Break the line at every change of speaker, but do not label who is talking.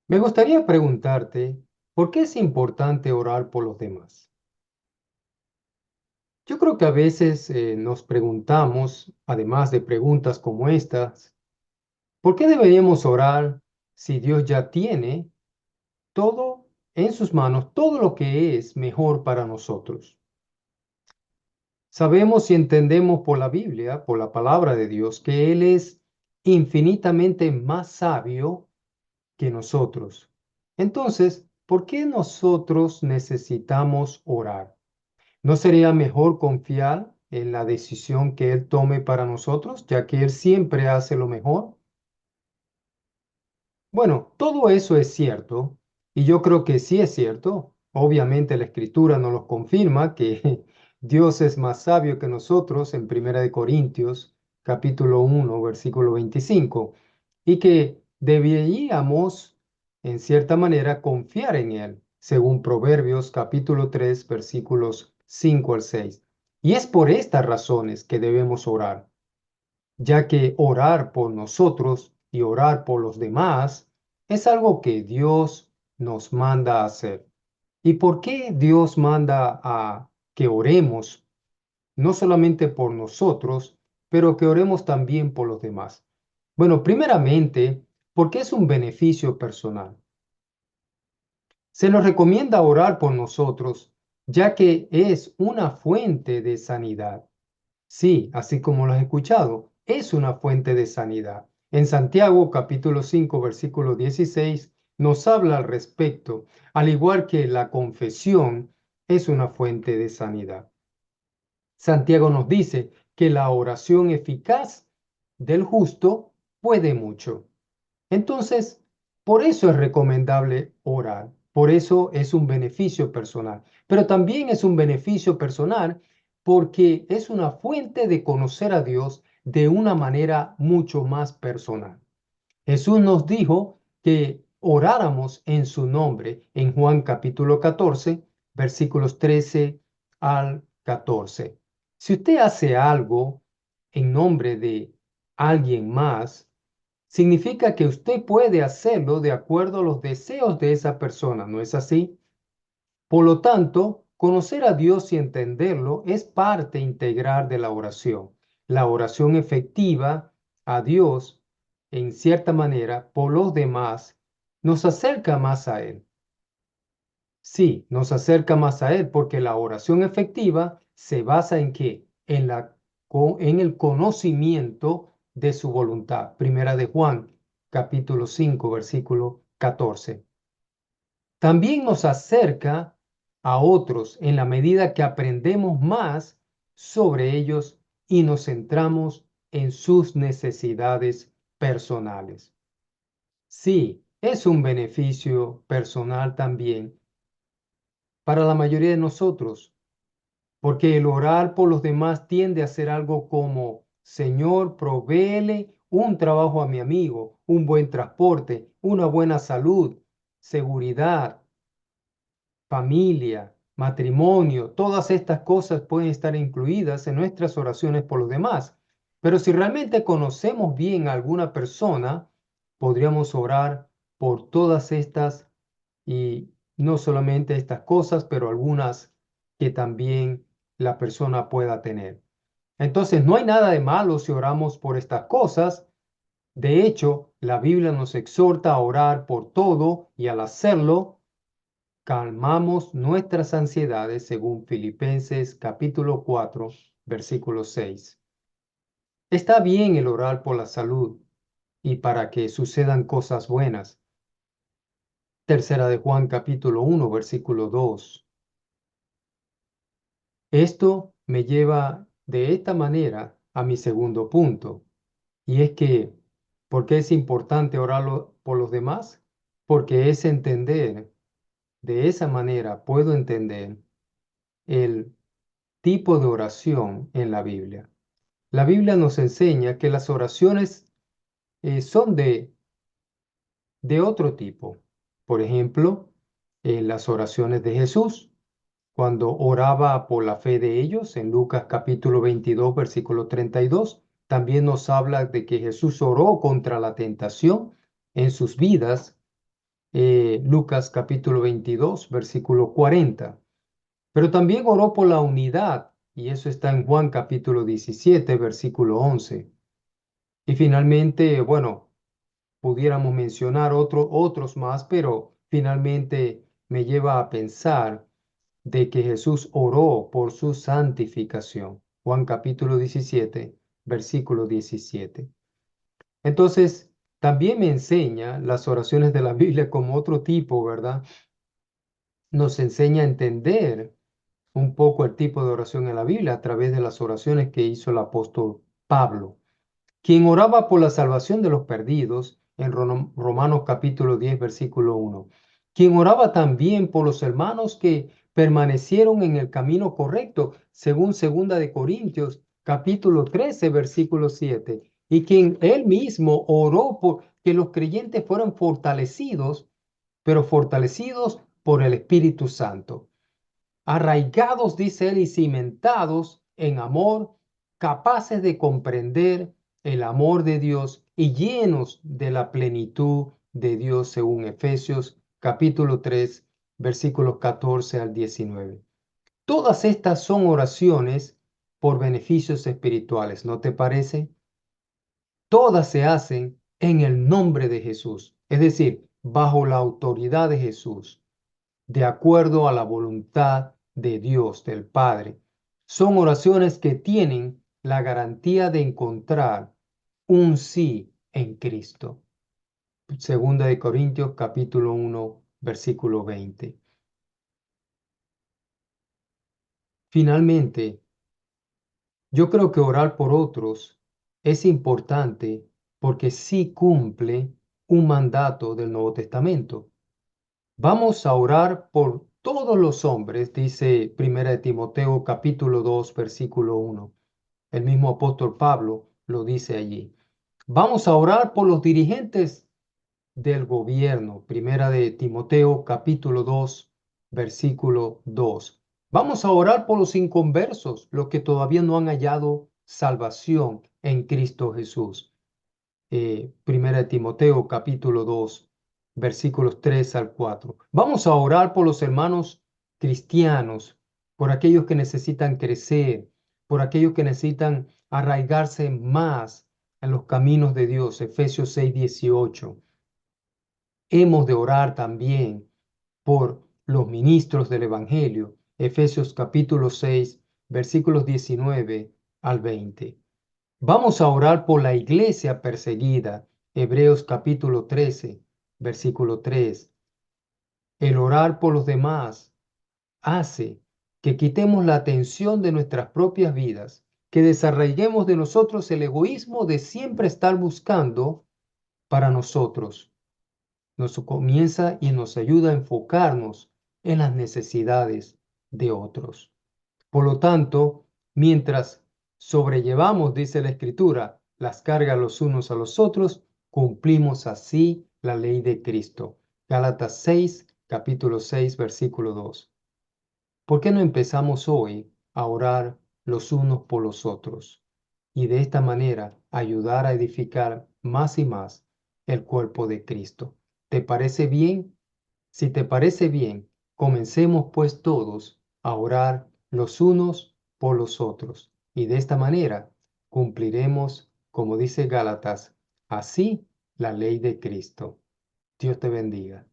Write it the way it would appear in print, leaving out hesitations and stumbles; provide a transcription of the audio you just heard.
Me gustaría preguntarte, ¿por qué es importante orar por los demás? Yo creo que a veces nos preguntamos, además de preguntas como estas, ¿por qué deberíamos orar si Dios ya tiene todo en sus manos, todo lo que es mejor para nosotros? Sabemos y entendemos por la Biblia, por la palabra de Dios, que Él es infinitamente más sabio que nosotros. Entonces, ¿por qué nosotros necesitamos orar? ¿No sería mejor confiar en la decisión que Él tome para nosotros, ya que Él siempre hace lo mejor? Bueno, todo eso es cierto, y yo creo que sí es cierto. Obviamente la Escritura nos lo confirma que Dios es más sabio que nosotros en Primera de Corintios, capítulo 1, versículo 25, y que deberíamos, en cierta manera, confiar en Él, según Proverbios, capítulo 3, versículos 5 al 6. Y es por estas razones que debemos orar, ya que orar por nosotros y orar por los demás es algo que Dios nos manda a hacer. ¿Y por qué Dios manda a que oremos no solamente por nosotros, pero que oremos también por los demás? Bueno, primeramente, porque es un beneficio personal. Se nos recomienda orar por nosotros, ya que es una fuente de sanidad. Sí, así como lo has escuchado, es una fuente de sanidad. En Santiago capítulo 5 versículo 16 nos habla al respecto, al igual que la confesión es una fuente de sanidad. Santiago nos dice que la oración eficaz del justo puede mucho. Entonces, por eso es recomendable orar, por eso es un beneficio personal, pero también es un beneficio personal porque es una fuente de conocer a Dios de una manera mucho más personal. Jesús nos dijo que oráramos en su nombre en Juan capítulo 14, versículos 13 al 14. Si usted hace algo en nombre de alguien más, significa que usted puede hacerlo de acuerdo a los deseos de esa persona, ¿no es así? Por lo tanto, conocer a Dios y entenderlo es parte integral de la oración. La oración efectiva a Dios, en cierta manera, por los demás, nos acerca más a Él. Sí, nos acerca más a Él porque la oración efectiva se basa en qué? En el conocimiento de su voluntad. Primera de Juan, capítulo 5, versículo 14. También nos acerca a otros en la medida que aprendemos más sobre ellos y nos centramos en sus necesidades personales. Sí, es un beneficio personal también para la mayoría de nosotros, porque el orar por los demás tiende a ser algo como, Señor, provéele un trabajo a mi amigo, un buen transporte, una buena salud, seguridad, familia, matrimonio, todas estas cosas pueden estar incluidas en nuestras oraciones por los demás. Pero si realmente conocemos bien a alguna persona, podríamos orar por todas estas y no solamente estas cosas, pero algunas que también la persona pueda tener. Entonces, no hay nada de malo si oramos por estas cosas. De hecho, la Biblia nos exhorta a orar por todo y al hacerlo, calmamos nuestras ansiedades según Filipenses capítulo 4, versículo 6. Está bien el orar por la salud y para que sucedan cosas buenas. Tercera de Juan capítulo 1, versículo 2. Esto me lleva de esta manera a mi segundo punto, y es que, ¿por qué es importante orar por los demás? Porque es entender, de esa manera puedo entender el tipo de oración en la Biblia. La Biblia nos enseña que las oraciones son de otro tipo. Por ejemplo, las oraciones de Jesús, cuando oraba por la fe de ellos, en Lucas capítulo 22, versículo 32, también nos habla de que Jesús oró contra la tentación en sus vidas Lucas capítulo 22, versículo 40. Pero también oró por la unidad, y eso está en Juan capítulo 17, versículo 11. Y finalmente, bueno, pudiéramos mencionar otros más, pero finalmente me lleva a pensar de que Jesús oró por su santificación. Juan capítulo 17, versículo 17. Entonces, también me enseña las oraciones de la Biblia como otro tipo, ¿verdad? Nos enseña a entender un poco el tipo de oración en la Biblia a través de las oraciones que hizo el apóstol Pablo, quien oraba por la salvación de los perdidos en Romanos capítulo 10, versículo 1, quien oraba también por los hermanos que permanecieron en el camino correcto, según segunda de Corintios capítulo 13, versículo 7, y quien él mismo oró por que los creyentes fueran fortalecidos, pero fortalecidos por el Espíritu Santo, arraigados, dice él, y cimentados en amor, capaces de comprender el amor de Dios y llenos de la plenitud de Dios, según Efesios capítulo 3, versículos 14 al 19. Todas estas son oraciones por beneficios espirituales, ¿no te parece? Todas se hacen en el nombre de Jesús, es decir, bajo la autoridad de Jesús, de acuerdo a la voluntad de Dios, del Padre. Son oraciones que tienen la garantía de encontrar un sí en Cristo. Segunda de Corintios capítulo 1, versículo 20. Finalmente, yo creo que orar por otros es importante porque sí cumple un mandato del Nuevo Testamento. Vamos a orar por todos los hombres, dice Primera de Timoteo capítulo 2, versículo 1. El mismo apóstol Pablo lo dice allí. Vamos a orar por los dirigentes del gobierno. Primera de Timoteo capítulo 2, versículo 2. Vamos a orar por los inconversos, los que todavía no han hallado salvación en Cristo Jesús. Primera de Timoteo capítulo 2, versículos 3 al 4. Vamos a orar por los hermanos cristianos, por aquellos que necesitan crecer, por aquellos que necesitan arraigarse más en los caminos de Dios. Efesios 6, 18. Hemos de orar también por los ministros del Evangelio. Efesios capítulo 6, versículos 19 al 20. Vamos a orar por la iglesia perseguida. Hebreos capítulo 13, versículo 3. El orar por los demás hace que quitemos la atención de nuestras propias vidas, que desarraiguemos de nosotros el egoísmo de siempre estar buscando para nosotros. Nos comienza y nos ayuda a enfocarnos en las necesidades de otros. Por lo tanto, mientras sobrellevamos, dice la Escritura, las cargas los unos a los otros, cumplimos así la ley de Cristo. Gálatas 6, capítulo 6, versículo 2. ¿Por qué no empezamos hoy a orar los unos por los otros y de esta manera ayudar a edificar más y más el cuerpo de Cristo? ¿Te parece bien? Si te parece bien, comencemos pues todos a orar los unos por los otros y de esta manera cumpliremos, como dice Gálatas, así la ley de Cristo. Dios te bendiga.